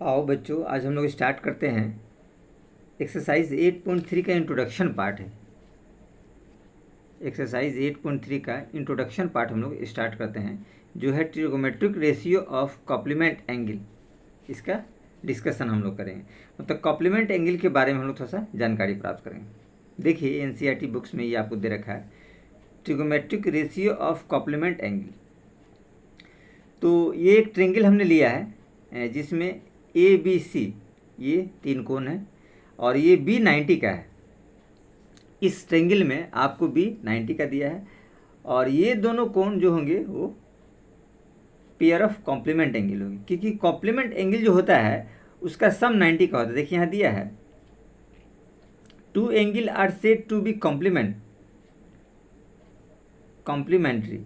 आओ बच्चों, आज हम लोग स्टार्ट करते हैं। एक्सरसाइज 8.3 का इंट्रोडक्शन पार्ट है। एक्सरसाइज 8.3 का इंट्रोडक्शन पार्ट हम लोग स्टार्ट करते हैं, जो है trigonometric ratio of complement angle. इसका डिस्कशन हम लोग करेंगे, मतलब कॉम्प्लीमेंट एंगल के बारे में हम लोग थोड़ा सा जानकारी प्राप्त करेंगे। देखिए एनसीईआरटी बुक्स में ये आपको दे रखा है, trigonometric ratio of complement angle. तो ये एक ट्रेंगल हमने लिया है जिसमें ए बी सी ये 3 कोण है और ये बी 90 का है। इस ट्रेंगल में आपको बी 90 का दिया है और ये दोनों कोण जो होंगे वो पेयर ऑफ कॉम्प्लीमेंट एंगल होंगे, क्योंकि कॉम्प्लीमेंट एंगल जो होता है उसका सम 90 का होता है। देखिए यहाँ दिया है, 2 angle are said to be complementary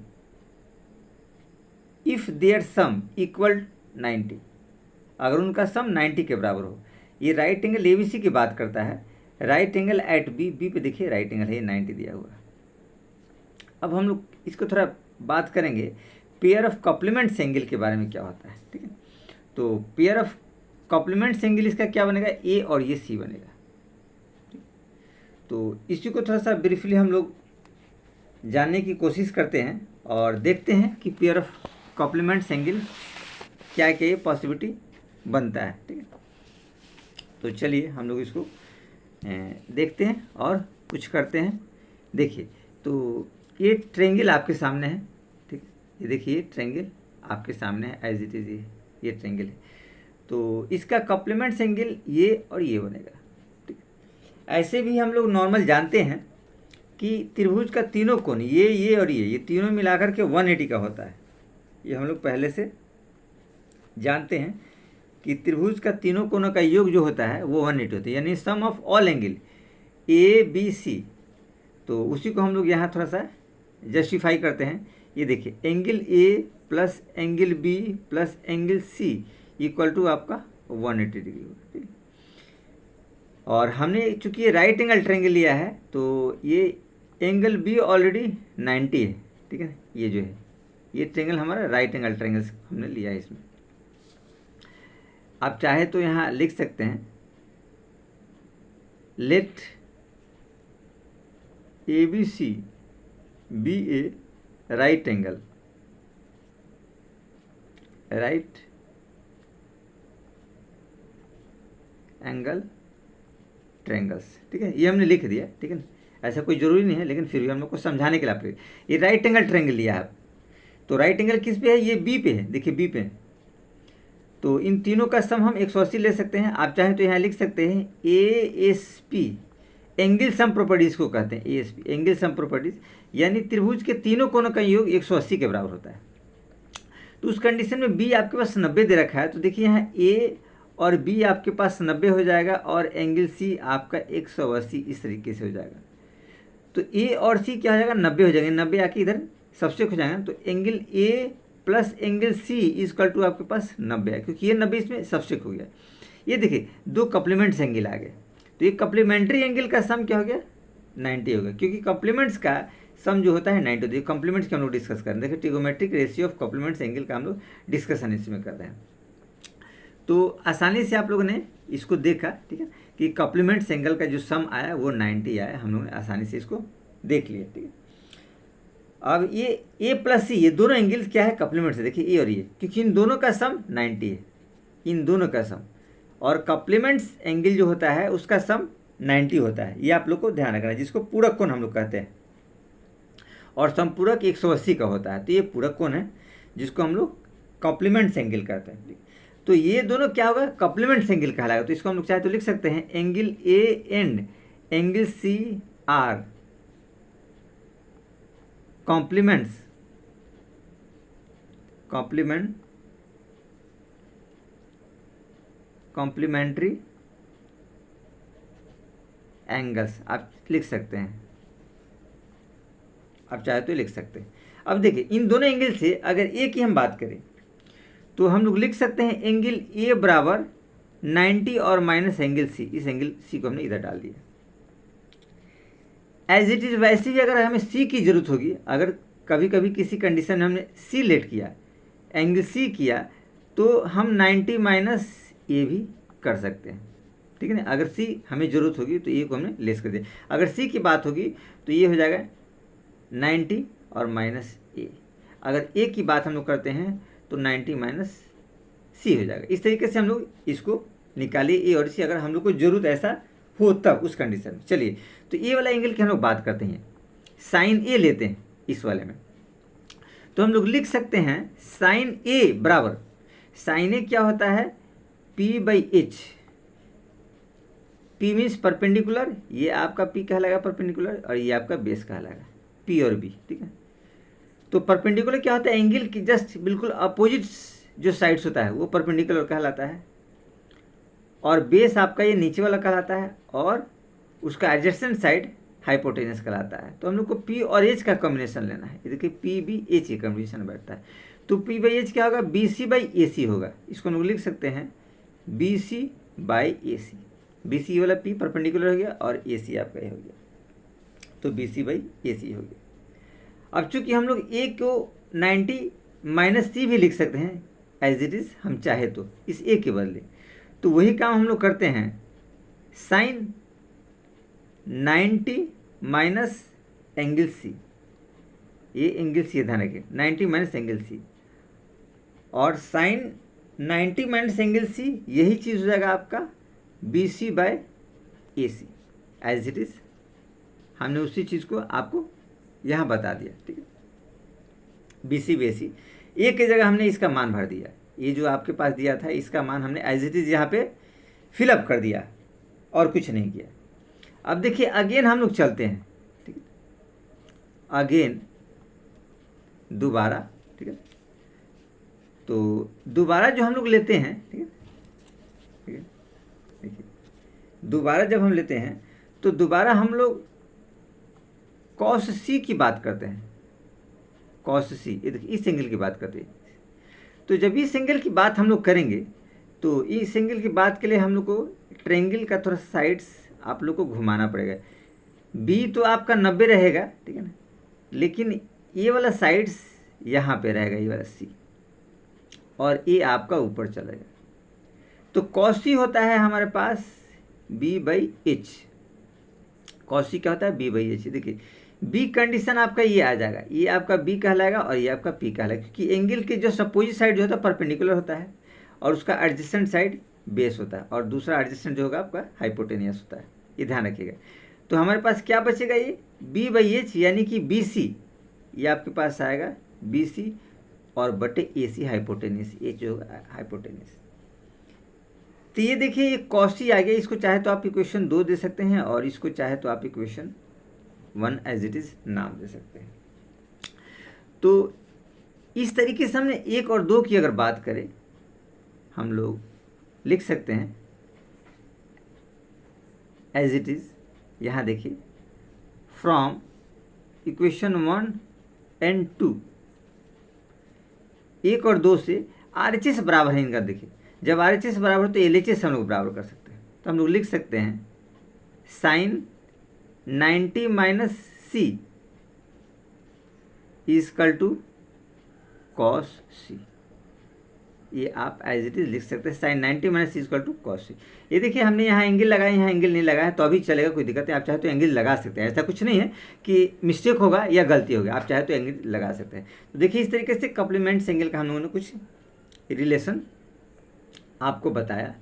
if their sum equal 90, अगर उनका सम 90 के बराबर हो। ये राइट एंगल एबीसी की बात करता है। Right angle at B, B पे देखिए राइट एंगल है, 90 दिया हुआ है। अब हम लोग इसको थोड़ा बात करेंगे पेयर ऑफ कॉम्प्लीमेंट्स एंगल के बारे में क्या होता है, ठीक है। तो पेयर ऑफ कॉम्प्लीमेंट्स एंगल इसका क्या बनेगा, ए और ये सी बनेगा। तो इसी को थोड़ा सा ब्रीफली हम लोग जानने की कोशिश करते हैं और देखते हैं कि पेयर ऑफ कॉम्प्लीमेंट्स एंगल क्या क्या पॉसिबिलिटी बनता है, ठीक है। तो चलिए हम लोग इसको देखते हैं और कुछ करते हैं। देखिए तो ये ट्रेंगल आपके सामने है, ठीक है। ये देखिए ट्रेंगल आपके सामने है, एज इट इज़ ये ट्रेंगल है। तो इसका कॉम्प्लीमेंट्स एंगल ये और ये बनेगा, ठीक है। ऐसे भी हम लोग नॉर्मल जानते हैं कि त्रिभुज का तीनों कोण ये और ये तीनों मिलाकर के 180 का होता है। ये हम लोग पहले से जानते हैं कि त्रिभुज का तीनों कोणों का योग जो होता है वो 180 होता है, यानी sum of all angle A B C. तो उसी को हम लोग यहाँ थोड़ा सा जस्टिफाई करते हैं। ये देखिए angle A plus angle B plus angle C equal to आपका 180 डिग्री होगा, ठीक है। और हमने चूंकि ये राइट एंगल ट्रायंगल लिया है तो ये एंगल बी ऑलरेडी 90 है, ठीक है। ये जो है ये ट्रायंगल हमारा राइट एंगल ट्रायंगल हमने लिया है। इसमें आप चाहे तो यहाँ लिख सकते हैं, let A B C B A right angle triangles, ठीक है। ये हमने लिख दिया, ठीक है ना। ऐसा कोई ज़रूरी नहीं है, लेकिन फिर भी हम लोग को समझाने के लिए आप ये राइट एंगल ट्रायंगल लिया है। तो राइट एंगल किस पे है, ये बी पे है, देखिए बी पे है। तो इन तीनों का सम हम 180 ले सकते हैं। आप चाहें तो यहाँ लिख सकते हैं A S P, angle sum properties को कहते हैं। A S P angle sum properties, यानी त्रिभुज के तीनों कोणों का योग 180 के बराबर होता है। तो उस कंडीशन में बी आपके पास 90 दे रखा है, तो देखिए यहाँ ए और बी आपके पास 90 हो जाएगा और एंगल सी आपका 180 इस तरीके से हो जाएगा। तो ए और सी क्या हो जाएगा, 90 हो जाएंगे, 90 आके इधर सबसेक हो जाएगा। तो angle A plus angle C is equal to आपके पास 90 है, क्योंकि ये 90 इसमें सबसेक हो गया। ये देखिए दो कॉम्प्लीमेंट्स एंगल आ गए, तो ये कॉम्प्लीमेंट्री एंगल का सम क्या हो गया, 90 हो गया, क्योंकि कॉम्प्लीमेंट्स का सम जो होता है 90 होता है। कॉम्प्लीमेंट्स के हम लोग डिस्कस कर रहे हैं। देखिए trigonometric ratio of complements angle का हम लोग डिस्कशन इसमें कर रहे हैं। तो आसानी से आप लोगों ने इसको देखा, ठीक है, कि कॉम्प्लीमेंट्स एंगल का जो सम आया वो 90 आया। हम लोगों ने आसानी से इसको देख लिया, ठीक है। अब ये ए प्लस सी, ये दोनों एंगल्स क्या है, कॉम्प्लीमेंट्स है। देखिए ए और ये, क्योंकि इन दोनों का सम 90 है, इन दोनों का सम। और कॉम्प्लीमेंट्स एंगल जो होता है उसका सम 90 होता है। ये आप लोग को ध्यान रखना है, जिसको पूरक कोण हम लोग कहते हैं। और समपूरक 180 का होता है। तो ये पूरक कोण है जिसको हम लोग कॉम्प्लीमेंट्स एंगल कहते हैं। तो ये दोनों क्या होगा, कॉम्प्लीमेंट्स एंगल कहलाएगा। तो इसको हम लोग चाहे तो लिख सकते हैं angle A and angle C are complementary angles आप लिख सकते हैं, आप चाहे तो लिख सकते हैं। अब देखिए इन दोनों एंगल से अगर ए की हम बात करें तो हम लोग लिख सकते हैं एंगल ए बराबर 90 और माइनस एंगल सी। इस एंगल सी को हमने इधर डाल दिया एज इट इज़। वैसे भी अगर हमें सी की ज़रूरत होगी, अगर कभी कभी किसी कंडीशन में हमने सी लेट किया, एंगल सी किया, तो हम 90 माइनस ए भी कर सकते हैं, ठीक है ना। अगर सी हमें ज़रूरत होगी तो ए को हमने लेस कर दिया। अगर सी की बात होगी तो ये हो जाएगा 90 और माइनस ए। अगर ए की बात हम लोग करते हैं तो 90 माइनस सी हो जाएगा। इस तरीके से हम लोग इसको निकालिए, ए और सी, अगर हम लोग को ज़रूरत ऐसा हो तब उस कंडीशन में। चलिए, तो ए वाला एंगल की हम लोग बात करते हैं, साइन ए लेते हैं इस वाले में। तो हम लोग लिख सकते हैं साइन ए बराबर, साइन ए क्या होता है, P by H. P means perpendicular, ये आपका पी कहलाएगा परपेंडिकुलर, और ये आपका बेस कहलाएगा, पी और बी, ठीक है। तो परपेंडिकुलर क्या होता है, एंगल की जस्ट बिल्कुल अपोजिट जो साइड्स होता है वो परपेंडिकुलर कहलाता है, और बेस आपका ये नीचे वाला कहलाता है, और उसका एडजेसेंट साइड हाइपोटेनस कहलाता है। तो हम लोग को पी और एच का कॉम्बिनेशन लेना है। ये देखिए पी बी एच ये कॉम्बिनेशन बैठता है। तो पी बाई एच क्या होगा, बी सी बाई ए सी होगा। इसको हम लोग लिख सकते हैं B C by A C. B C वाला पी परपेंडिकुलर हो गया और ए सी आपका ये हो गया, तो बी सी बाई ए सी हो गया। अब चूंकि हम लोग ए को 90 माइनस सी भी लिख सकते हैं एज इट इज़, हम चाहे तो इस ए के बदले। तो वही काम हम लोग करते हैं, साइन 90 माइनस एंगल सी, ये एंगल सी ध्यान रखें, 90 माइनस एंगल सी, और साइन 90 माइनस एंगल सी यही चीज़ हो जाएगा आपका B C by A C as it is. हमने उसी चीज़ को आपको यहाँ बता दिया, ठीक है। B C by A C, ए की जगह हमने इसका मान भर दिया, ये जो आपके पास दिया था इसका मान हमने एज इट इज़ यहाँ पे फिलअप कर दिया और कुछ नहीं किया। अब देखिए अगेन हम लोग चलते हैं, ठीक है, अगेन दोबारा, ठीक है। तो दोबारा जो हम लोग लेते हैं, ठीक है, ठीक है, देखिए दोबारा जब हम लेते हैं तो दोबारा हम लोग कॉस सी की बात करते हैं, कॉस सी, ये देखिए इस एंगल की बात करते हैं। तो जब इस एंगल की बात हम लोग करेंगे तो इस एंगल की बात के लिए हम लोग को ट्रायंगल का थोड़ा साइड्स आप लोग को घुमाना पड़ेगा। बी तो आपका 90 रहेगा, ठीक है ना, लेकिन ये वाला साइड्स यहाँ पे रहेगा, ये वाला सी, और ये आपका ऊपर चलेगा। तो कॉसी होता है हमारे पास बी बाई एच। कॉसी क्या होता है, बी बाई एच। देखिए बी कंडीशन आपका ये आ जाएगा, ये आपका बी कहलाएगा और ये आपका पी कहलाएगा, क्योंकि एंगल के जो अपोजिट साइड जो होता है परपेंडिकुलर होता है, और उसका एडजेसेंट साइड बेस होता है, और दूसरा एडजेसेंट जो होगा आपका हाइपोटेनियस होता है, ये ध्यान रखिएगा। तो हमारे पास क्या बचेगा, ये बी बाई एच यानी कि बी सी, ये आपके पास आएगा बी सी और बटे ए सी हाइपोटेनियस, ए जो होगा हाइपोटेनियस। तो ये देखिए ये कॉसी आ गया, इसको चाहे तो आप इक्वेशन 2 दे सकते हैं और इसको चाहे तो आप इक्वेशन 1 एज इट इज़ नाम दे सकते हैं। तो इस तरीके से हमने 1 और 2 की अगर बात करें, हम लोग लिख सकते हैं एज इट इज़। यहाँ देखिए फ्रॉम इक्वेशन 1 एंड 2, 1 और 2 से RHS बराबर है इनका। देखिए जब RHS बराबर हो तो LHS हम लोग बराबर कर सकते हैं। तो हम लोग लिख सकते हैं sine 90 minus C is equal to cos C, ये आप एज इट इज लिख सकते हैं, sine 90 minus C is equal to cos C. ये देखिए हमने यहाँ एंगल लगाया, यहाँ एंगल नहीं लगाया तो अभी चलेगा, कोई दिक्कत नहीं, आप चाहे तो एंगल लगा सकते हैं, ऐसा कुछ नहीं है कि मिस्टेक होगा या गलती होगी, आप चाहे तो एंगल लगा सकते हैं। तो देखिए इस तरीके से कॉम्प्लीमेंट्स एंगल का हम लोगों ने कुछ रिलेशन आपको बताया,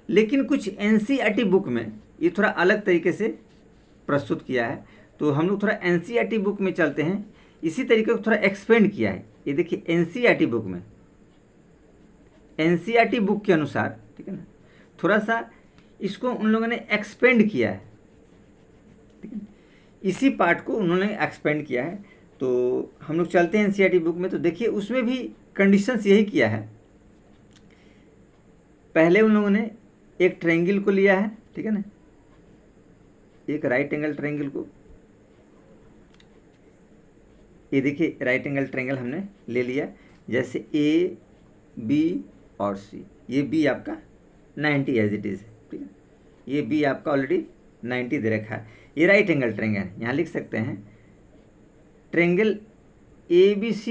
लेकिन कुछ NCERT बुक में ये थोड़ा अलग तरीके से प्रस्तुत किया है। तो हम लोग थोड़ा NCERT बुक में चलते हैं, इसी तरीके को थोड़ा एक्सपेंड किया है। ये देखिए NCERT बुक में, NCERT बुक के अनुसार, ठीक है ना, थोड़ा सा इसको उन लोगों ने एक्सपेंड किया है, ठीक है, इसी पार्ट को उन्होंने एक्सपेंड किया है। तो हम लोग चलते हैं NCERT बुक में, तो देखिए उसमें भी कंडीशंस यही किया है। पहले उन लोगों ने एक ट्रायंगल को लिया है, ठीक है ना, एक राइट एंगल ट्रायंगल को, ये देखिए राइट एंगल ट्रायंगल हमने ले लिया, जैसे ए बी और सी, ये बी आपका 90 एज इट इज़, ठीक है, ये बी आपका ऑलरेडी 90 दे रखा है। ये राइट एंगल ट्रायंगल है, यहाँ लिख सकते हैं triangle ABC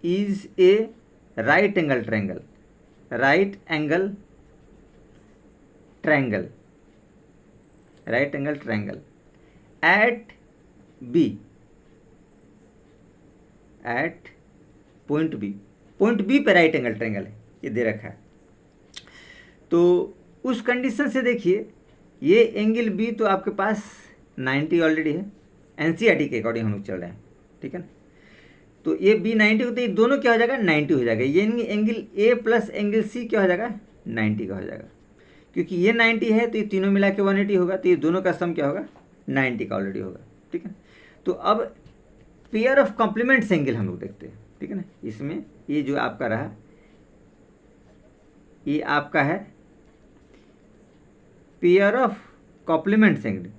is a right angle triangle, right angle triangle, right angle triangle at B, at point B, point B पे राइट एंगल ट्रायंगल है, ये दे रखा है। तो उस कंडीशन से देखिए ये एंगल बी तो आपके पास 90 ऑलरेडी है, एनसीईआरटी के अकॉर्डिंग हम लोग चल रहे हैं, ठीक है ना। तो ये बी 90 होते, ये दोनों क्या हो जाएगा 90 हो जाएगा, ये angle A plus angle C क्या हो जाएगा 90 का हो जाएगा, क्योंकि ये 90 है तो ये तीनों मिला के 180 होगा, तो ये दोनों का सम क्या होगा 90 का ऑलरेडी होगा, ठीक है। तो अब पेयर ऑफ कॉम्प्लीमेंट्स एंगल हम लोग देखते हैं, ठीक है ना। इसमें ये जो आपका रहा ये आपका है pair of complements angle,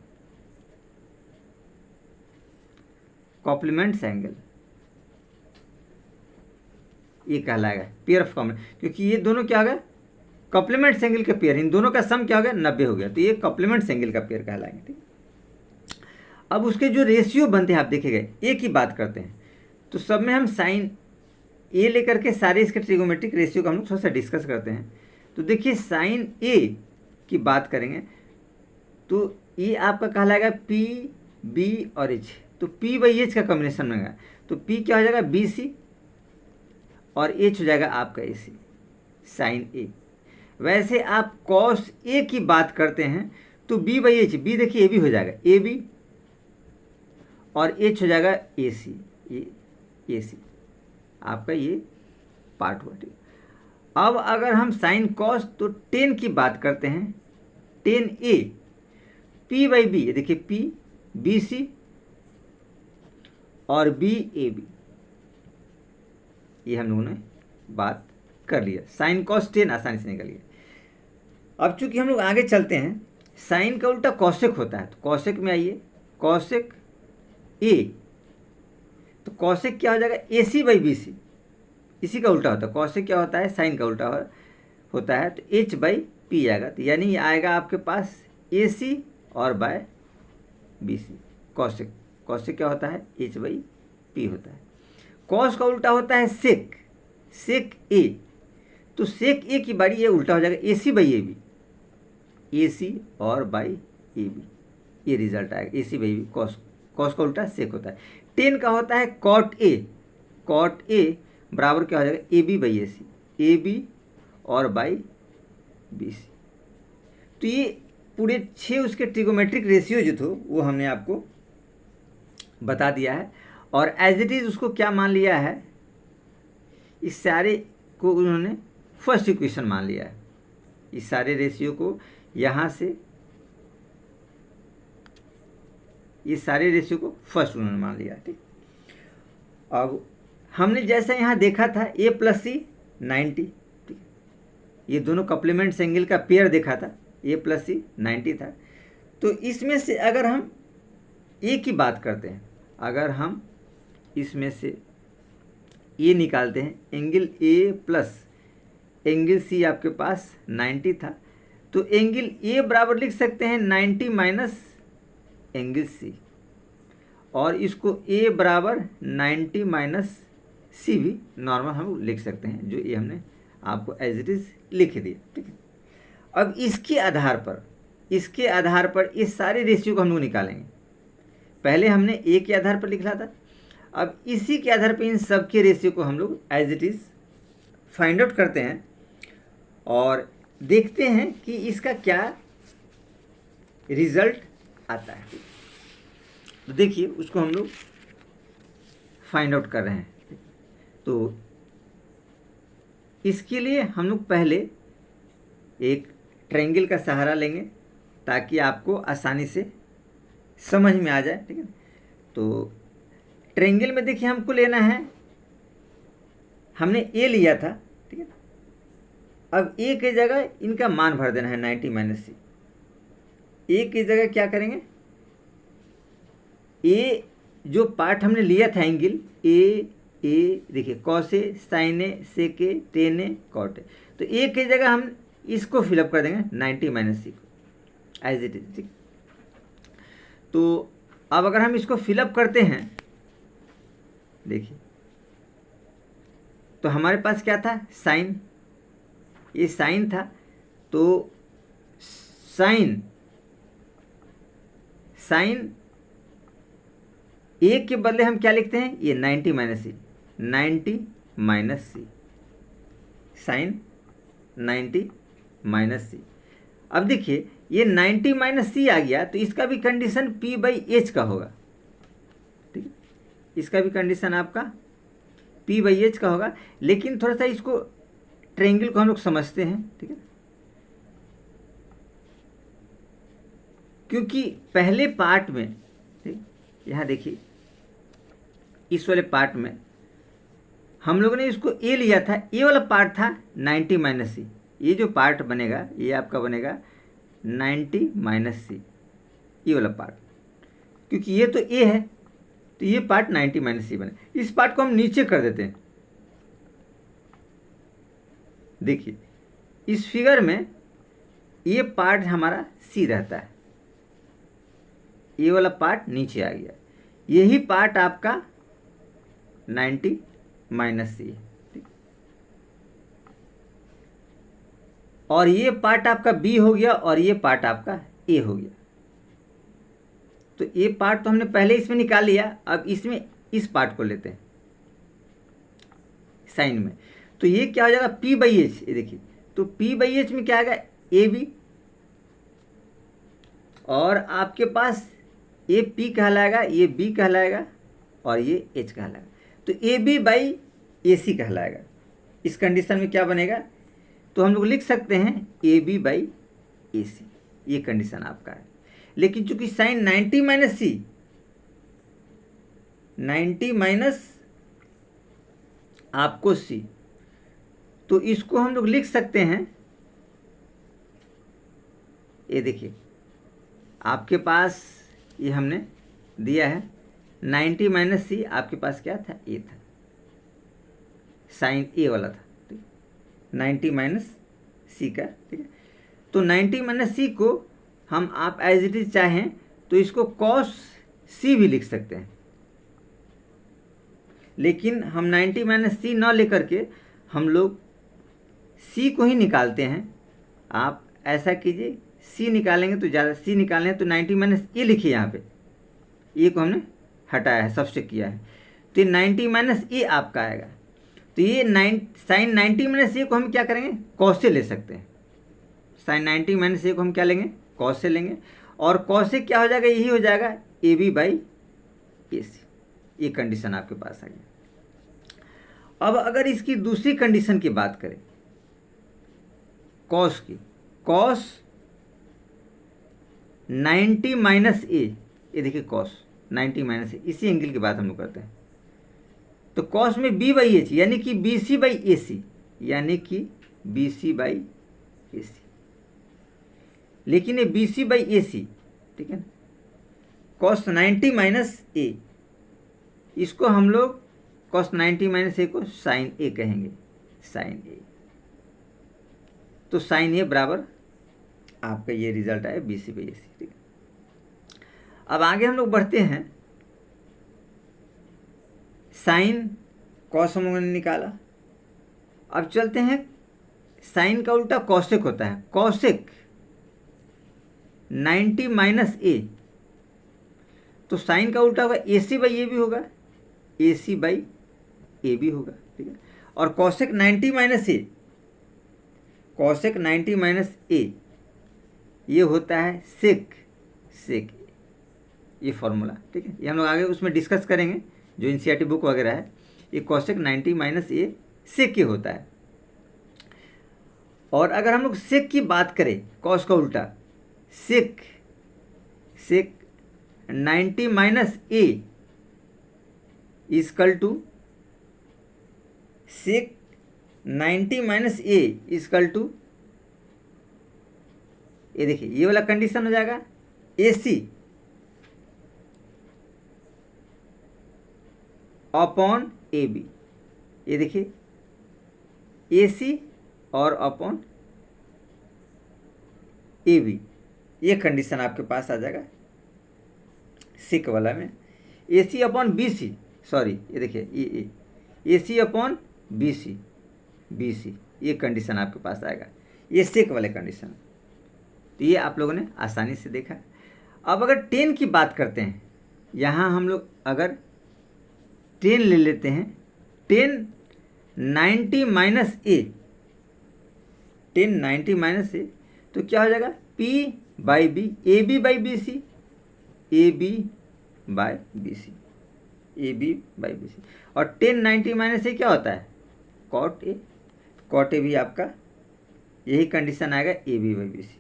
complements angle ये कहलाएगा पेयर ऑफ कॉम्प्लीमेंट, क्योंकि ये दोनों क्या हो गया कॉम्प्लीमेंट्स एंगल के पेयर, इन दोनों का सम क्या हो गया 90 हो गया, तो ये कॉम्प्लीमेंट्स एंगल का पेयर कहलाएंगे, ठीक। अब उसके जो रेशियो बनते हैं आप देखेंगे, ए की बात करते हैं तो सब में हम साइन ए लेकर के सारे इसके ट्रिगोमेट्रिक रेशियो का हम लोग थोड़ा सा डिस्कस करते हैं। तो देखिए साइन ए की बात करेंगे तो ये आपका कहलाएगा पी बी और एच, तो पी बाई एच का कॉम्बिनेशन बनेगा, तो पी क्या हो जाएगा बी सी और एच हो जाएगा आपका ए सी, साइन ए। वैसे आप कॉस ए की बात करते हैं तो बी बाई एच, बी देखिए ए बी हो जाएगा ए बी और एच हो जाएगा ए सी, ए सी आपका ये पार्ट हुआ, ठीक। अब अगर हम साइन कॉस तो टेन की बात करते हैं, tan A P by B, ये देखिए पी बी सी और बी ए बी, ये हम लोगों ने बात कर लिया, साइन कॉस टेन आसानी से निकल गया। अब चूंकि हम लोग आगे चलते हैं, साइन का उल्टा कॉसेक होता है, तो कॉसेक में आइए, कॉसेक ए, तो कॉसेक क्या हो जाएगा ए सी बाई बी सी, इसी का उल्टा होता है, कॉसेक क्या होता है साइन का उल्टा होता है, तो एच बाई पी आएगा, तो यानी ये आएगा आपके पास ए सी और by B C, cosec, cosec क्या होता है एच बाई पी होता है। कॉस का उल्टा होता है सेक, सेक ए, तो सेक ए की बारी ये उल्टा हो जाएगा ए सी by A B, A C और बाई ए बी, ये रिजल्ट आएगा ए सी बाई बी, कॉस, कॉस का उल्टा सेक होता है। टेन का होता है कॉट ए, कॉट ए बराबर क्या हो जाएगा A B by A C, A B और बाई बी सी। तो ये पूरे 6 उसके ट्रिगोमेट्रिक रेशियो जो थे वो हमने आपको बता दिया है, और एज इट इज़ उसको क्या मान लिया है, इस सारे को उन्होंने फर्स्ट इक्वेशन मान लिया है, इस सारे रेशियो को यहाँ से इस सारे रेशियो को फर्स्ट उन्होंने मान लिया, ठीक। अब हमने जैसे यहाँ देखा था ए प्लस सी 90, ठीक, ये दोनों कॉम्प्लीमेंट्स एंगल का पेयर देखा था, ए प्लस सी 90 था। तो इसमें से अगर हम ए की बात करते हैं, अगर हम इसमें से ए निकालते हैं, angle A plus angle C आपके पास 90 था, तो एंगल ए बराबर लिख सकते हैं 90 माइनस एंगल सी, और इसको ए बराबर 90 माइनस सी भी नॉर्मल हम लिख सकते हैं, जो ये हमने आपको एज इट इज़ लिख दिया, ठीक है। अब इसके आधार पर इस सारे रेशियो को हम लोग निकालेंगे। पहले हमने ए के आधार पर लिखा था, अब इसी के आधार पर इन सब के रेशियो को हम लोग as it is find out करते हैं और देखते हैं कि इसका क्या रिजल्ट आता है। तो देखिए उसको हम लोग फाइंड आउट कर रहे हैं। तो इसके लिए हम लोग पहले एक ट्रायंगल का सहारा लेंगे ताकि आपको आसानी से समझ में आ जाए, ठीक है। तो ट्रायंगल में देखिए हमको लेना है, हमने ए लिया था, ठीक है। अब ए की जगह इनका मान भर देना है 90 माइनस सी। ए की जगह क्या करेंगे, ए जो पार्ट हमने लिया था एंगल ए देखिए कॉसे साइने सेके टेने कॉटे, तो ए की जगह हम इसको फिलअप कर देंगे 90 माइनस सी को एज इट इज, ठीक। तो अब अगर हम इसको फिलअप करते हैं, देखिए तो हमारे पास क्या था साइन, ये साइन था, तो साइन ए के बदले हम क्या लिखते हैं, ये 90 माइनस सी, 90 माइनस सी, साइन 90 माइनस सी। अब देखिए ये 90 माइनस सी आ गया तो इसका भी कंडीशन P बाई एच का होगा, ठीक है, इसका भी कंडीशन आपका P बाई एच का होगा। लेकिन थोड़ा सा इसको ट्रायंगल को हम लोग समझते हैं, ठीक है, क्योंकि पहले पार्ट में, ठीक, यहाँ देखिए इस वाले पार्ट में हम लोगों ने इसको ए लिया था, ए वाला पार्ट था 90 माइनस सी, ये जो पार्ट बनेगा ये आपका बनेगा 90 माइनस सी, ये वाला पार्ट, क्योंकि ये तो ए है तो ये पार्ट 90 माइनस सी बने। इस पार्ट को हम नीचे कर देते हैं। देखिए इस फिगर में ये पार्ट हमारा सी रहता है, ये वाला पार्ट नीचे आ गया, यही पार्ट आपका 90 माइनस सी है, ठीक, और ये पार्ट आपका बी हो गया और ये पार्ट आपका ए हो गया। तो ये पार्ट तो हमने पहले इसमें निकाल लिया, अब इसमें इस पार्ट को लेते हैं साइन में, तो ये क्या हो जाएगा P बाई एच। ये देखिए तो P बाई एच में क्या आएगा, ए बी, और आपके पास ये P कहलाएगा, ये B कहलाएगा और ये H कहलाएगा, तो ए बी बाई ए सी कहलाएगा। इस कंडीशन में क्या बनेगा, तो हम लोग लिख सकते हैं A B by A C, ये कंडीशन आपका है। लेकिन चूंकि साइन 90 माइनस सी, 90 माइनस आपको सी, तो इसको हम लोग लिख सकते हैं, ये देखिए आपके पास ये हमने दिया है 90 माइनस सी, आपके पास क्या था, ए था, साइन ए वाला था, ठीक, 90 माइनस सी का, ठीक है। तो 90 माइनस सी को हम आप एज इट इज चाहें तो इसको कॉस सी भी लिख सकते हैं, लेकिन हम 90 माइनस सी न लेकर के हम लोग सी को ही निकालते हैं। आप ऐसा कीजिए, सी निकालेंगे तो ज़्यादा, सी निकालें तो 90 माइनस ए लिखिए, यहाँ पे ए को हमने हटाया है, सब्सट्रैक्ट किया है, तो ये 90 माइनस ए आपका आएगा। तो ये साइन 90 माइनस ए को हम क्या करेंगे, कॉस से ले सकते हैं। साइन 90 माइनस ए को हम क्या लेंगे, कॉस से लेंगे, और कॉस से क्या हो जाएगा, यही हो जाएगा A B by A C, ये कंडीशन आपके पास आ गया। अब अगर इसकी दूसरी कंडीशन की बात करें, कॉस की, कॉस 90 माइनस ए, ये देखिए कॉस 90 माइनस ए, इसी एंगल की बात हम लोग करते हैं। तो कॉस में बी बाई एच यानी कि बी सी बाई ए सी, यानी कि बी सी बाई ए सी, लेकिन ये B C by A C, ठीक है ना, कॉस 90 माइनस ए, इसको हम लोग कॉस 90 माइनस ए को साइन ए कहेंगे, साइन ए। तो साइन ए बराबर आपका ये रिजल्ट आया B C by A C, ठीक है। अब आगे हम लोग बढ़ते हैं, साइन कॉस हम लोगों ने निकाला, अब चलते हैं, साइन का उल्टा कॉसेक होता है, कॉसेक 90 माइनस ए, तो साइन का उल्टा होगा ए सी बाई ए बी होगा, ए सी बाई ए बी होगा, ठीक है। और कॉसेक 90 माइनस ए, कॉसेक 90 माइनस ए ये होता है सेक, सेक, ये फॉर्मूला, ठीक है। ये हम लोग आगे उसमें डिस्कस करेंगे, जो एनसीईआरटी बुक वगैरह है, ये कॉसेक 90 माइनस ए सेक के होता है। और अगर हम लोग सेक की बात करें, कॉस का उल्टा sec, sec 90 minus A is equal to sec 90 minus A is equal to, ये देखिए ये वाला कंडीशन हो जाएगा ए सी अपॉन ए बी, ये देखिए ए सी और अपॉन ए बी, ये कंडीशन आपके पास आ जाएगा सिक वाला में। A C upon B C, sorry ये देखिए A C upon B C, B C, ये कंडीशन आपके पास आएगा, ये सिक वाले कंडीशन, तो ये आप लोगों ने आसानी से देखा। अब अगर 10 की बात करते हैं, यहाँ हम लोग अगर 10 ले लेते हैं, 10 90 माइनस ए, 10 90 माइनस ए, तो क्या हो जाएगा P by B, A B by B C, A B by B C, A B by B C. और 10 90 माइनस ए क्या होता है कॉट ए, कॉट ए भी आपका यही कंडीशन आएगा A B by B C.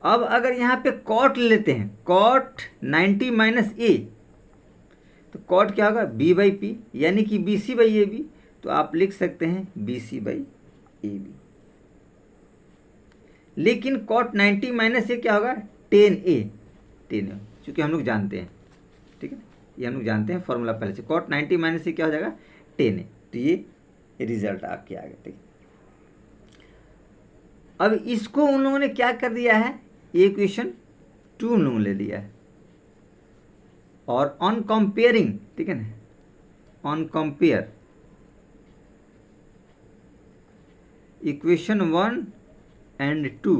अब अगर यहाँ पे कॉट लेते हैं, कॉट 90 माइनस ए, तो कॉट क्या होगा बी बाई पी, यानी कि B C by A B, तो आप लिख सकते हैं B C by A B. लेकिन कॉट 90 माइनस ए क्या होगा 10 ए, 10 ए, चूँकि हम लोग जानते हैं, ठीक है, ये हम लोग जानते हैं फॉर्मूला पहले से, कॉट 90 माइनस ए क्या हो जाएगा 10 ए, तो ये रिजल्ट आपके आ गया, ठीक है। अब इसको उन लोगों ने क्या कर दिया है, इक्वेशन 2 उन लोगों ने ले लिया है, और ऑन कंपेयरिंग, ठीक है ना, on compare equation 1 and 2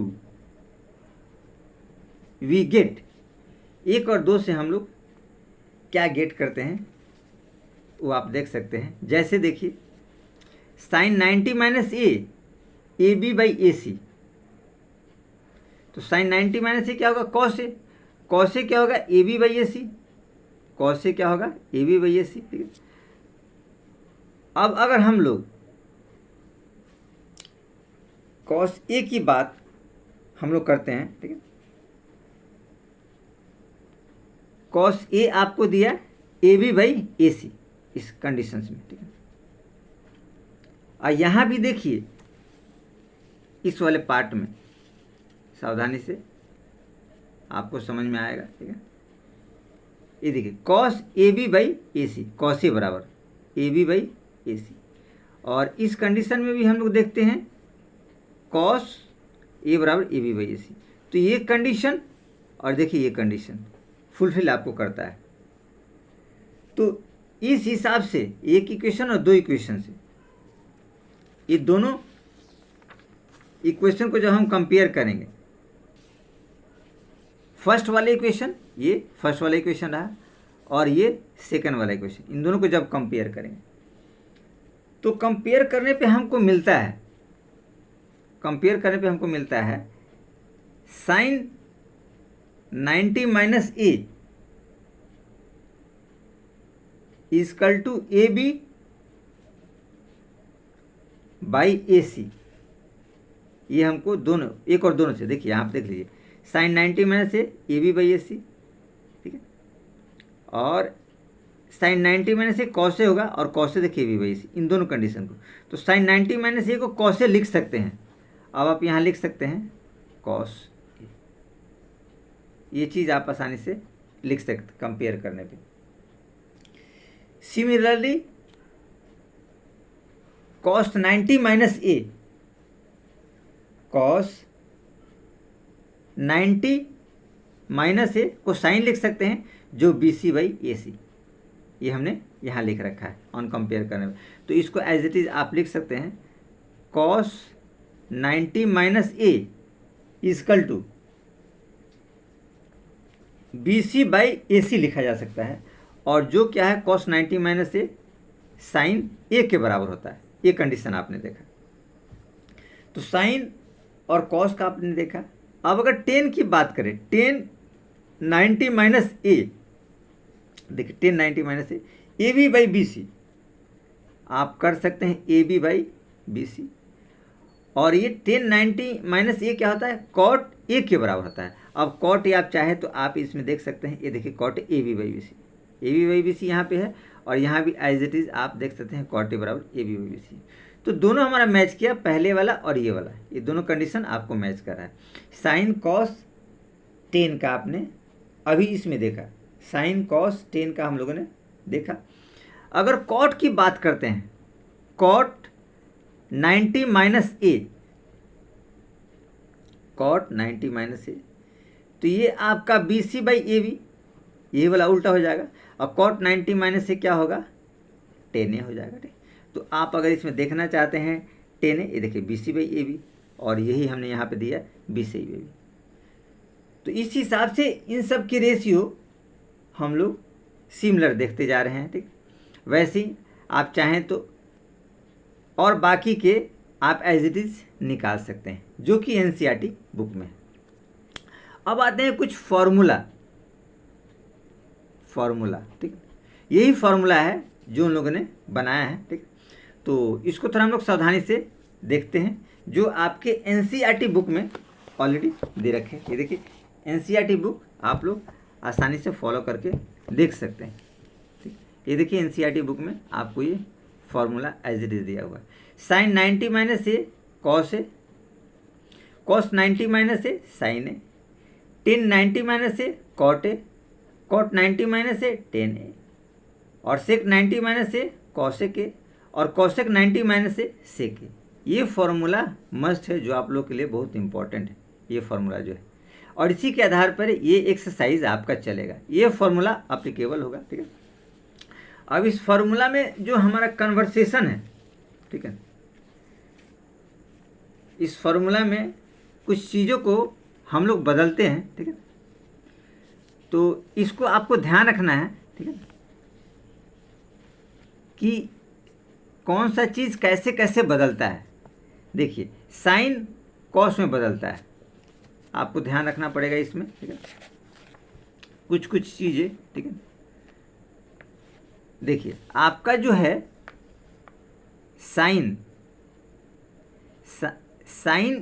we get, 1 और 2 से हम लोग क्या गेट करते हैं वो आप देख सकते हैं। जैसे देखिए sine 90 minus A B by A C, तो साइन 90 माइनस ए क्या होगा कॉस ए, कॉस ए क्या होगा A B by A C, cos A क्या होगा A B by A C, ठीक है। अब अगर हम लोग कॉस ए की बात हम लोग करते हैं, ठीक है, कॉस ए आपको दिया ए बी बाई ए सी इस कंडीशंस में, ठीक है। और यहाँ भी देखिए इस वाले पार्ट में सावधानी से आपको समझ में आएगा, ठीक है। ये देखिए cos A B by A C, cos A बराबर A B by A C, और इस कंडीशन में भी हम लोग देखते हैं कॉस ए बराबर A B by A C. तो ये कंडीशन और देखिए ये कंडीशन फुलफिल आपको करता है। तो इस हिसाब से एक इक्वेशन और 2 इक्वेशन से, ये दोनों इक्वेशन को जब हम कंपेयर करेंगे, फर्स्ट वाले इक्वेशन, ये फर्स्ट वाला इक्वेशन रहा और ये सेकंड वाला इक्वेशन, इन दोनों को जब कंपेयर करेंगे तो कंपेयर करने पे हमको मिलता है, कंपेयर करने पे हमको मिलता है sine 90 minus A is equal to A B by A C. ये हमको दोनों, एक और दोनों से देखिए, यहाँ पे देख लीजिए sine 90 minus A B by A C, ठीक है, और sine 90 minus A cos A होगा और कॉस ए देखिए ए बी बाई ए सी, इन दोनों कंडीशन को। तो साइन 90 माइनस ए को कॉस ए लिख सकते हैं, अब आप यहाँ लिख सकते हैं कॉस ए, ये चीज़ आप आसानी से लिख सकते कंपेयर करने पे। Similarly cos 90 minus A, cos 90 minus ए को साइन लिख सकते हैं जो B C by A C, ये हमने यहाँ लिख रखा है ऑन कंपेयर करने में। तो इसको एज इट इज आप लिख सकते हैं cos 90 minus A is equal to B C by A C लिखा जा सकता है, और जो क्या है cos 90 minus A sine A के बराबर होता है, ये कंडीशन आपने देखा। तो साइन और कॉस का आपने देखा। अब अगर 10 की बात करें, 10 90 माइनस ए, देखिए 10 90 minus A B by B C, आप कर सकते हैं A B by B C, और ये 10 90 माइनस ए क्या होता है कॉट ए के बराबर होता है। अब कॉट ए आप चाहे तो आप इसमें देख सकते हैं, ये देखिए cot A B by B C, A B by B C यहाँ पे है, और यहाँ भी एज इट इज़ आप देख सकते हैं कॉट ए बराबर A B by B C. तो दोनों हमारा मैच किया, पहले वाला और ये वाला, ये दोनों कंडीशन आपको मैच कर रहा है। साइन कॉस 10 का आपने अभी इसमें देखा, साइन कॉस 10 का हम लोगों ने देखा। अगर कॉट की बात करते हैं, cot 90 minus A, cot 90 minus A, तो ये आपका B C by A B, ये वाला उल्टा हो जाएगा, और कॉट 90 माइनस ए क्या होगा 10 ए हो जाएगा, ठीक। तो आप अगर इसमें देखना चाहते हैं 10 ए, ये देखिए B C by A B, और यही हमने यहाँ पे दिया B C by A B, तो इस हिसाब से इन सब की रेशियो हम लोग सिमिलर देखते जा रहे हैं, ठीक। वैसे ही आप चाहें तो और बाकी के आप एज इट इज़ निकाल सकते हैं, जो कि एनसीईआरटी बुक में है। अब आते हैं कुछ फार्मूला, ठीक। यही फार्मूला है जो उन लोगों ने बनाया है, ठीक। तो इसको थोड़ा हम लोग सावधानी से देखते हैं, जो आपके एनसीईआरटी बुक में ऑलरेडी दे रखे हैं। ये देखिए एनसीईआरटी बुक आप लोग आसानी से फॉलो करके देख सकते हैं, ठीक। ये देखिए एनसीईआरटी बुक में आपको ये फार्मूला एज इट इज दिया हुआ है। Sine 90 minus A cos A, cos 90 minus A sine A, tan 90 minus A cot A, cot 90 minus A ten A, और सेक 90 माइनस ए कॉसेक ए, और कॉसेक 90 माइनस ए सेक ए। ये formula must है, जो आप लोग के लिए बहुत इंपॉर्टेंट है ये फार्मूला जो है, और इसी के आधार पर ये एक्सरसाइज आपका चलेगा, ये फार्मूला अप्लीकेबल होगा, ठीक है। अब इस फार्मूला में जो हमारा कन्वर्सेशन है, ठीक है, इस फार्मूला में कुछ चीज़ों को हम लोग बदलते हैं, ठीक है। तो इसको आपको ध्यान रखना है, ठीक है, कि कौन सा चीज़ कैसे कैसे बदलता है। देखिए साइन कॉस में बदलता है, आपको ध्यान रखना पड़ेगा इसमें, ठीक है, कुछ चीज़ें, ठीक है। देखिए आपका जो है साइन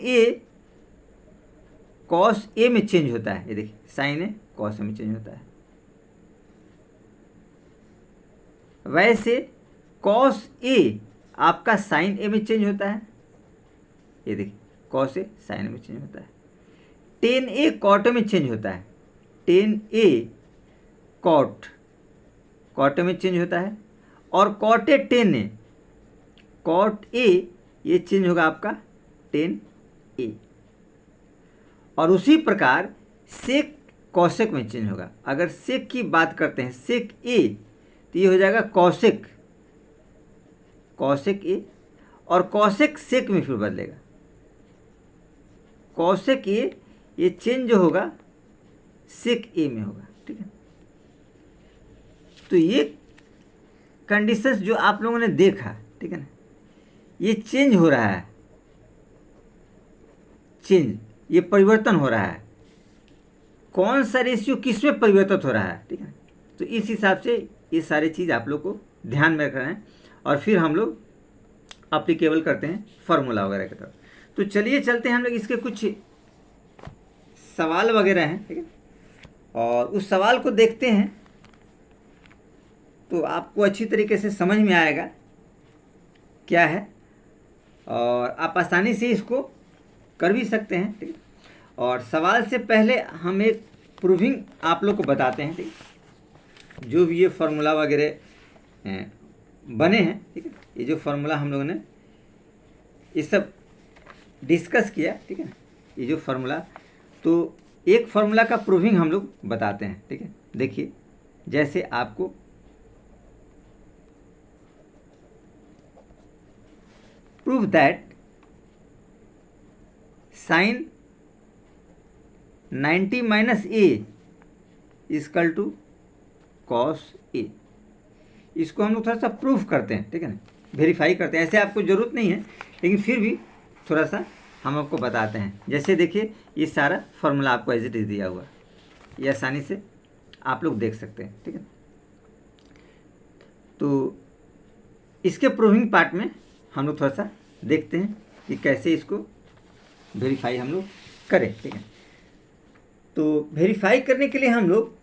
ए कॉस ए में चेंज होता है। ये देखिए साइन ए कॉस ए में चेंज होता है। वैसे कॉस ए आपका साइन ए में चेंज होता है। ये देखिए कॉस ए साइन ए में चेंज होता है। टेन ए कॉट ए में चेंज होता है। टेन ए कॉट ए में चेंज होता है। और cot A ten A, cot A ये चेंज होगा आपका टेन ए। और उसी प्रकार सेक कॉसेक में चेंज होगा। अगर सेक की बात करते हैं, सेक ए, तो ये हो जाएगा कॉसेक ए, और कॉसेक सेक में फिर बदलेगा। कॉसेक ए ये चेंज जो होगा सेक ए में होगा, ठीक है। तो ये कंडीशंस जो आप लोगों ने देखा, ठीक है ना, ये चेंज हो रहा है, ये परिवर्तन हो रहा है। कौन सा रेशियो किस में परिवर्तित हो रहा है, ठीक है। तो इस हिसाब से ये सारी चीज़ आप लोग को ध्यान में रखना है, और फिर हम लोग अप्लीकेबल करते हैं फार्मूला वगैरह की तरफ। तो चलिए चलते हैं हम लोग, इसके कुछ सवाल वगैरह हैं, ठीक है, और उस सवाल को देखते हैं, तो आपको अच्छी तरीके से समझ में आएगा क्या है, और आप आसानी से इसको कर भी सकते हैं, ठीक है। और सवाल से पहले हम एक प्रूविंग आप लोग को बताते हैं, ठीक है। जो भी ये फार्मूला वगैरह बने हैं, ठीक है, ये जो फार्मूला हम लोगों ने ये सब डिस्कस किया, ठीक है, ये जो फार्मूला, तो एक फार्मूला का प्रूविंग हम लोग बताते हैं, ठीक है। देखिए जैसे आपको prove that sine 90 minus A equal to cos A. इसको हम लोग थोड़ा सा प्रूफ करते हैं, ठीक है ना, वेरीफाई करते हैं। ऐसे आपको ज़रूरत नहीं है, लेकिन फिर भी थोड़ा सा हम आपको बताते हैं। जैसे देखिए ये सारा फार्मूला आपको एज इट इज दिया हुआ, ये आसानी से आप लोग देख सकते हैं, ठीक है। तो इसके प्रूविंग पार्ट में हम लोग थोड़ा सा देखते हैं कि कैसे इसको वेरीफाई हम लोग करें, ठीक है। तो वेरीफाई करने के लिए हम लोग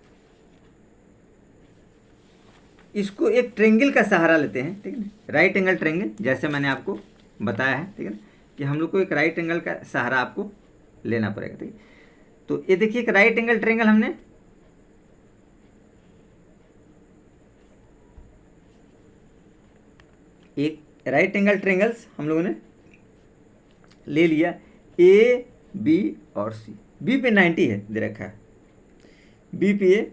इसको एक ट्रेंगल का सहारा लेते हैं, ठीक है ना, राइट एंगल ट्रेंगल, जैसे मैंने आपको बताया है, ठीक है ना, कि हम लोग को एक राइट एंगल का सहारा आपको लेना पड़ेगा, ठीक है। तो ये देखिए एक राइट एंगल ट्रेंगल हमने हम लोगों ने ले लिया। ए बी और सी, बी पे 90 है दे रखा है, बी पे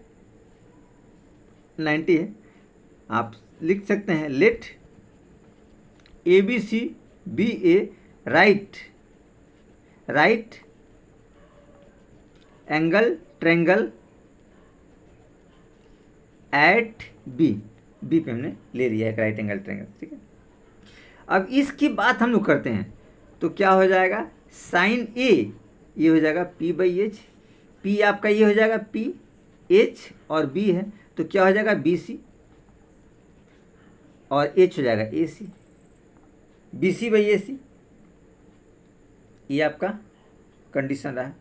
90 है। आप लिख सकते हैं let A B C B A right angle triangle at B, B पे हमने ले लिया एक राइट एंगल ट्रेंगल, ठीक है। अब इसकी बात हम लोग करते हैं तो क्या हो जाएगा, साइन ए ये हो जाएगा पी बाई एच, पी आपका ये हो जाएगा पी, एच और बी है तो क्या हो जाएगा बी सी, और एच हो जाएगा ए C, B C by A C, ये आपका कंडीशन रहा।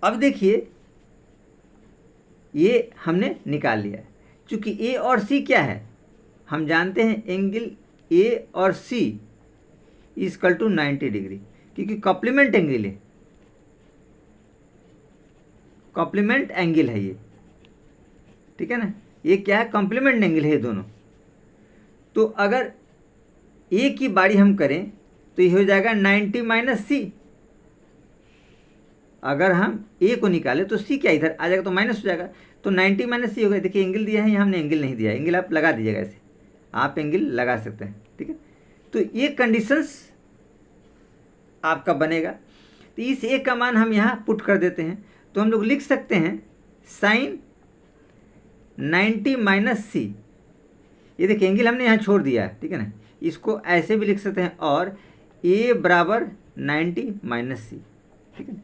अब देखिए ये हमने निकाल लिया है, चूंकि ए और सी क्या है हम जानते हैं, एंगल ए और सी इक्वल टू 90 डिग्री, क्योंकि कॉम्प्लीमेंट एंगल है, कॉम्प्लीमेंट एंगल है ये, ठीक है ना, ये क्या है कॉम्प्लीमेंट एंगल है दोनों। तो अगर ए की बारी हम करें तो ये हो जाएगा 90 माइनस सी, अगर हम ए को निकालें तो सी क्या इधर आ जाएगा तो माइनस हो जाएगा, तो 90 माइनस सी हो गया। देखिए एंगल दिया है, यहाँ हमने एंगल नहीं दिया है, एंगल आप लगा दीजिएगा, ऐसे आप एंगल लगा सकते हैं, ठीक है। तो ये कंडीशंस आपका बनेगा, तो इस ए का मान हम यहाँ पुट कर देते हैं, तो हम लोग लिख सकते हैं साइन 90 माइनस सी, ये देखिए एंगल हमने यहाँ छोड़ दिया है, ठीक है ना, इसको ऐसे भी लिख सकते हैं, और ए बराबर 90 माइनस सी, ठीक है।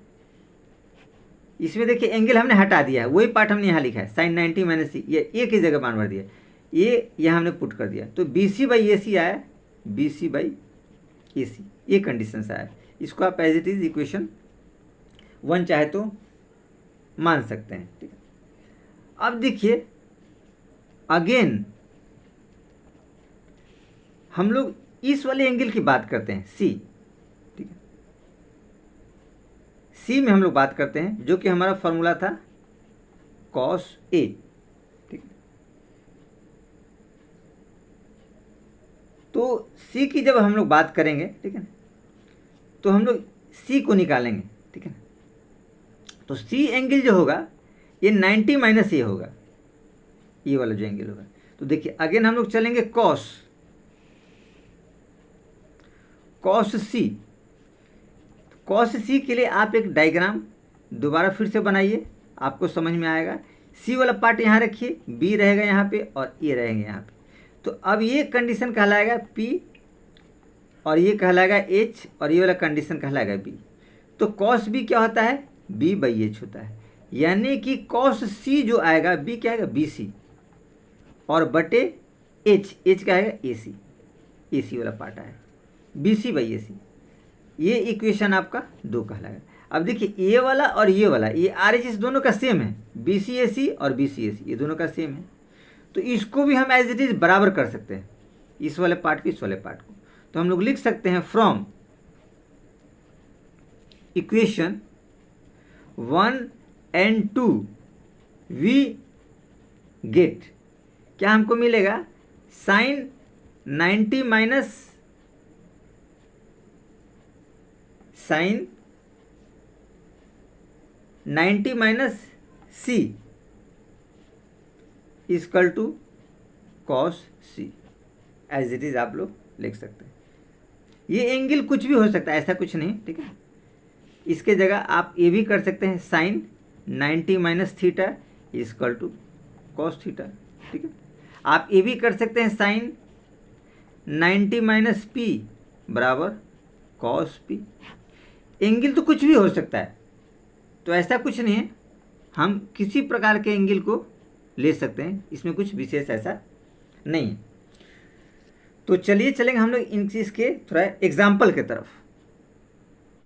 इसमें देखिए एंगल हमने हटा दिया है, वही पार्ट हमने यहाँ लिखा है साइन 90 माइनस सी, ये ए की जगह मान भर दिया, ये यहाँ हमने पुट कर दिया, तो बी सी बाई ए सी आया, B C by A C, ये कंडीशन से आया। इसको आप एज इट इज इक्वेशन 1 चाहे तो मान सकते हैं, ठीक है। अब देखिए अगेन हम लोग इस वाले एंगल की बात करते हैं सी, ठीक है, सी में हम लोग बात करते हैं जो कि हमारा फॉर्मूला था कॉस ए, ठीक है। तो सी की जब हम लोग बात करेंगे, ठीक है ना, तो हम लोग सी को निकालेंगे, ठीक है ना, तो सी एंगल जो होगा ये 90 माइनस ए होगा, ये वाला जो एंगल होगा। तो देखिए अगेन हम लोग चलेंगे कॉस सी, कॉस सी के लिए आप एक डायग्राम दोबारा फिर से बनाइए, आपको समझ में आएगा। सी वाला पार्ट यहाँ रखिए, बी रहेगा यहाँ पे और ए रहेंगे यहाँ पे, तो अब ये कंडीशन कहलाएगा पी और ये कहलाएगा एच और ये वाला कंडीशन कहलाएगा बी। तो कॉस बी क्या होता है, बी बाई एच होता है, यानी कि कॉस सी जो आएगा बी क्या आएगा बी सी और बटे एच, एच क्या आएगा ए सी, ए सी वाला पार्ट आएगा B C by A C, ये इक्वेशन आपका 2 कहलाएगा। अब देखिए ए वाला और ये वाला, ये आर एच एस दोनों का सेम है, बी सी ए सी और बी सी ए सी ये दोनों का सेम है, तो इसको भी हम एज इट इज बराबर कर सकते हैं, इस वाले पार्ट को इस वाले पार्ट को। तो हम लोग लिख सकते हैं from equation 1 and 2 we get, क्या हमको मिलेगा, sine 90 minus sine 90 minus C equal to cos C, as it is आप लोग लिख सकते हैं। ये एंगल कुछ भी हो सकता है, ऐसा कुछ नहीं, ठीक है। इसके जगह आप ये भी कर सकते हैं sine 90 minus theta equal to cos theta, ठीक है। आप ये भी कर सकते हैं साइन 90 माइनस पी बराबर कॉस पी, एंगल तो कुछ भी हो सकता है, तो ऐसा कुछ नहीं है, हम किसी प्रकार के एंगल को ले सकते हैं, इसमें कुछ विशेष ऐसा नहीं है। तो चलिए चलेंगे हम लोग इन चीज़ के थोड़ा एग्जाम्पल की तरफ।